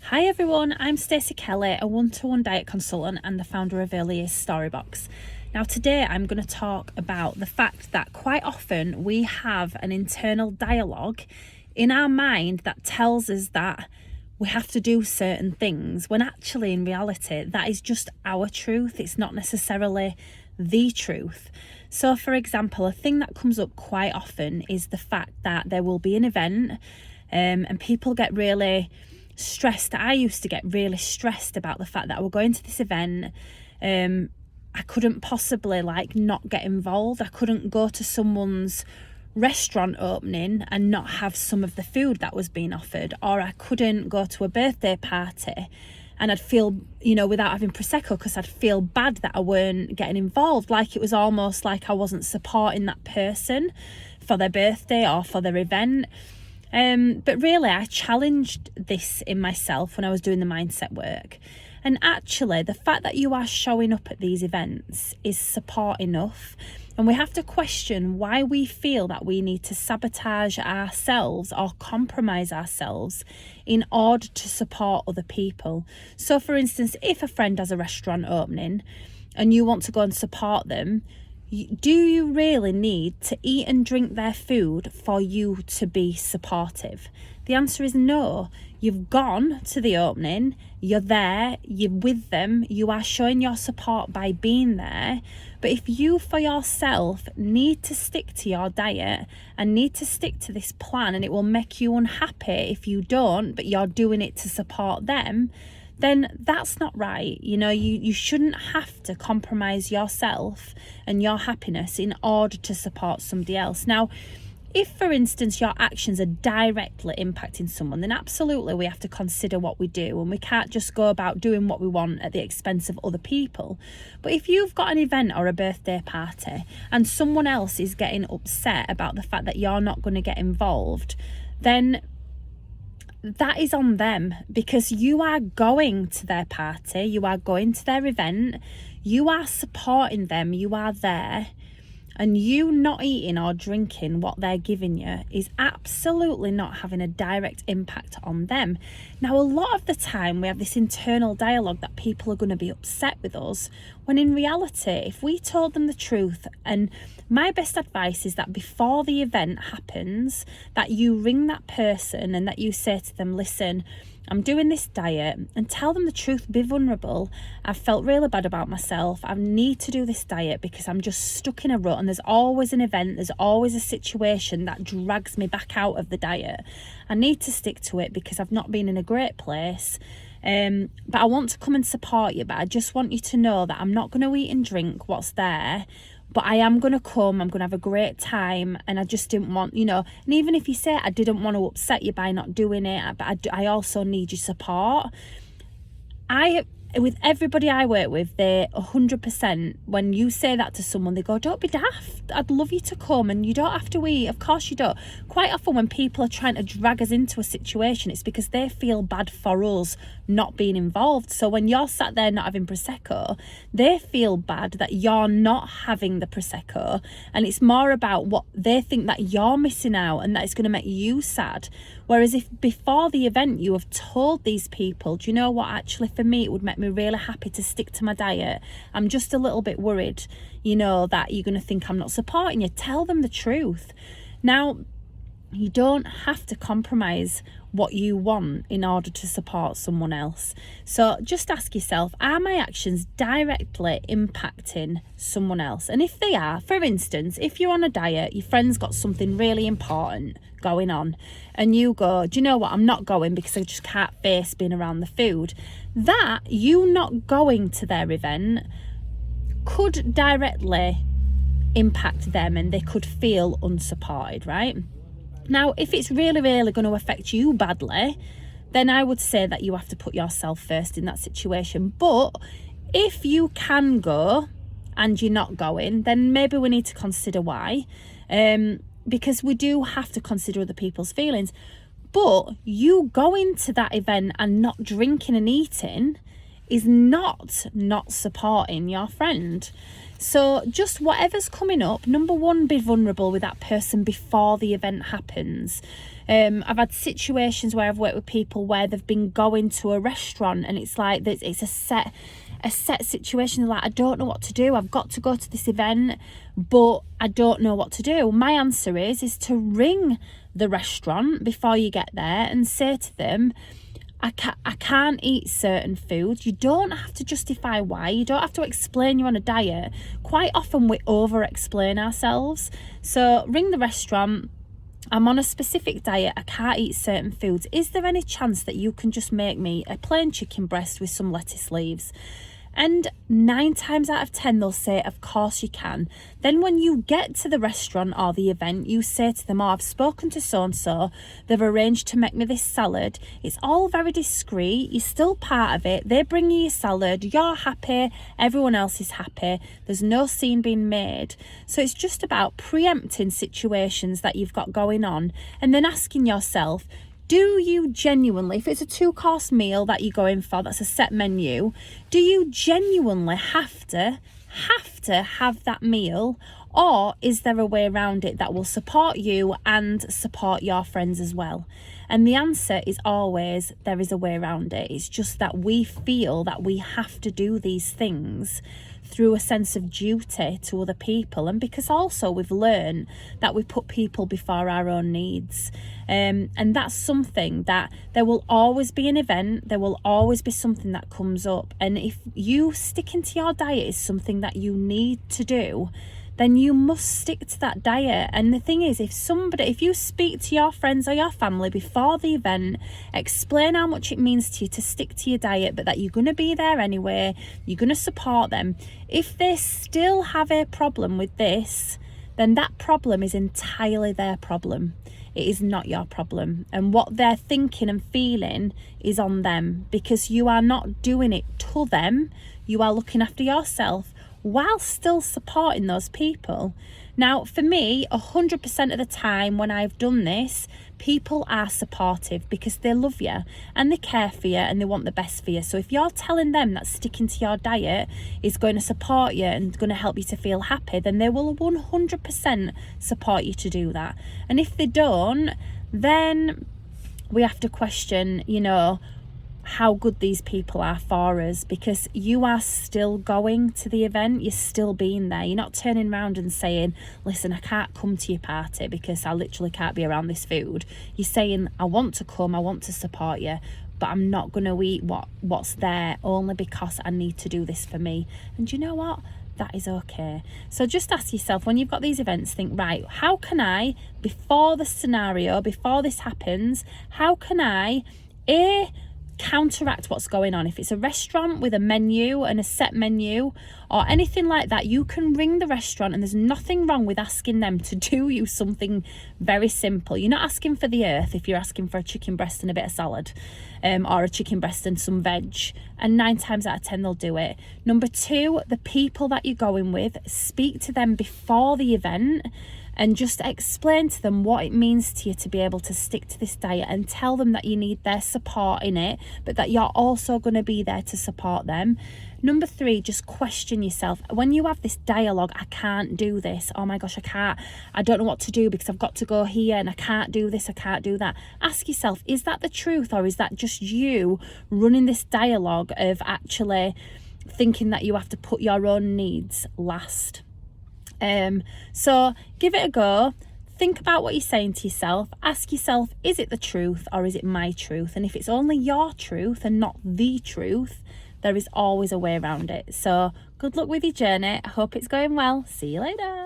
Hi everyone, I'm Stacey Kelly, a one-to-one diet consultant and the founder of Early Years Storybox. Now today I'm going to talk about the fact that quite often we have an internal dialogue in our mind that tells us that we have to do certain things, when actually in reality that is just our truth. It's not necessarily the truth. So for example, a thing that comes up quite often is the fact that there will be an event and people get really stressed. I used to get really stressed about the fact that we're going to this event. I couldn't possibly not get involved. I couldn't go to someone's restaurant opening and not have some of the food that was being offered, or I couldn't go to a birthday party and I'd feel, without having Prosecco, because I'd feel bad that I weren't getting involved. Like it was almost like I wasn't supporting that person for their birthday or for their event. But really, I challenged this in myself when I was doing the mindset work. And actually, the fact that you are showing up at these events is support enough. And we have to question why we feel that we need to sabotage ourselves or compromise ourselves in order to support other people. So, for instance, if a friend has a restaurant opening and you want to go and support them, do you really need to eat and drink their food for you to be supportive? The answer is no. You've gone to the opening, you're there, you're with them, you are showing your support by being there. But if you for yourself need to stick to your diet and need to stick to this plan, and it will make you unhappy if you don't, but you're doing it to support them, then that's not right. You shouldn't have to compromise yourself and your happiness in order to support somebody else. Now, if, for instance, your actions are directly impacting someone, then absolutely we have to consider what we do, and we can't just go about doing what we want at the expense of other people. But if you've got an event or a birthday party and someone else is getting upset about the fact that you're not going to get involved, then that is on them, because you are going to their party, you are going to their event, you are supporting them, you are there. And you not eating or drinking what they're giving you is absolutely not having a direct impact on them. Now, a lot of the time we have this internal dialogue that people are going to be upset with us, when in reality, if we told them the truth, and my best advice is that before the event happens, that you ring that person and that you say to them, listen, I'm doing this diet, and tell them the truth, be vulnerable. I've felt really bad about myself. I need to do this diet because I'm just stuck in a rut, and there's always an event, there's always a situation that drags me back out of the diet. I need to stick to it because I've not been in a great place. But I want to come and support you, but I just want you to know that I'm not going to eat and drink what's there, but I am going to come, I'm going to have a great time, and I just didn't want, and even if you say I didn't want to upset you by not doing it, but I also need your support. With everybody I work with, they 100%, when you say that to someone, they go, don't be daft, I'd love you to come and you don't have to eat. Of course you don't. Quite often when people are trying to drag us into a situation, it's because they feel bad for us not being involved. So when you're sat there not having Prosecco, they feel bad that you're not having the Prosecco, and it's more about what they think that you're missing out and that it's going to make you sad. Whereas if before the event you have told these people, do you know what, actually for me it would make me really happy to stick to my diet, I'm just a little bit worried, that you're going to think I'm not supporting you. Tell them the truth. Now, you don't have to compromise what you want in order to support someone else. So just ask yourself, are my actions directly impacting someone else? And if they are, for instance, if you're on a diet, your friend's got something really important going on, and you go, do you know what, I'm not going because I just can't face being around the food. That, you not going to their event, could directly impact them and they could feel unsupported, right? Now, if it's really, really going to affect you badly, then I would say that you have to put yourself first in that situation. But if you can go and you're not going, then maybe we need to consider why. Because we do have to consider other people's feelings. But you going to that event and not drinking and eating is not supporting your friend. So just whatever's coming up, number one, be vulnerable with that person before the event happens. I've had situations where I've worked with people where they've been going to a restaurant and it's like it's a set situation. Like, I don't know what to do. I've got to go to this event, but I don't know what to do. My answer is to ring the restaurant before you get there and say to them, I can't eat certain foods. You don't have to justify why. You don't have to explain you're on a diet. Quite often we over-explain ourselves. So ring the restaurant. I'm on a specific diet. I can't eat certain foods. Is there any chance that you can just make me a plain chicken breast with some lettuce leaves? And 9 times out of 10, they'll say, of course you can. Then when you get to the restaurant or the event, you say to them, oh, I've spoken to so-and-so. They've arranged to make me this salad. It's all very discreet. You're still part of it. They bring you your salad. You're happy. Everyone else is happy. There's no scene being made. So it's just about preempting situations that you've got going on and then asking yourself, do you genuinely, if it's a 2-course meal that you're going for, that's a set menu, do you genuinely have to have that meal? Or is there a way around it that will support you and support your friends as well? And the answer is always, there is a way around it. It's just that we feel that we have to do these things through a sense of duty to other people, and because also we've learned that we put people before our own needs, and that's something that there will always be an event, there will always be something that comes up, and if you sticking to your diet is something that you need to do, then you must stick to that diet. And the thing is, if you speak to your friends or your family before the event, explain how much it means to you to stick to your diet, but that you're going to be there anyway, you're going to support them. If they still have a problem with this, then that problem is entirely their problem. It is not your problem. And what they're thinking and feeling is on them, because you are not doing it to them. You are looking after yourself while still supporting those people. Now, for me, 100% of the time when I've done this, people are supportive because they love you and they care for you and they want the best for you. So if you're telling them that sticking to your diet is going to support you and going to help you to feel happy, then they will 100% support you to do that. And if they don't, then we have to question, how good these people are for us, because you are still going to the event, you're still being there. You're not turning around and saying, listen, I can't come to your party because I literally can't be around this food. You're saying, I want to come, I want to support you, but I'm not going to eat what's there only because I need to do this for me. And you know what? That is okay. So just ask yourself, when you've got these events, think, right, how can I, before the scenario, before this happens, how can I, counteract what's going on? If it's a restaurant with a menu and a set menu or anything like that, you can ring the restaurant, and there's nothing wrong with asking them to do you something very simple. You're not asking for the earth if you're asking for a chicken breast and a bit of salad, or a chicken breast and some veg, and 9 times out of 10 they'll do it. Number 2, the people that you're going with, speak to them before the event and just explain to them what it means to you to be able to stick to this diet, and tell them that you need their support in it, but that you're also going to be there to support them. Number 3, just question yourself. When you have this dialogue, I can't do this, oh my gosh, I don't know what to do because I've got to go here and I can't do this, I can't do that. Ask yourself, is that the truth, or is that just you running this dialogue of actually thinking that you have to put your own needs last? So give it a go. Think about what you're saying to yourself. Ask yourself, is it the truth or is it my truth? And if it's only your truth and not the truth, there is always a way around it. So good luck with your journey. I hope it's going well. See you later.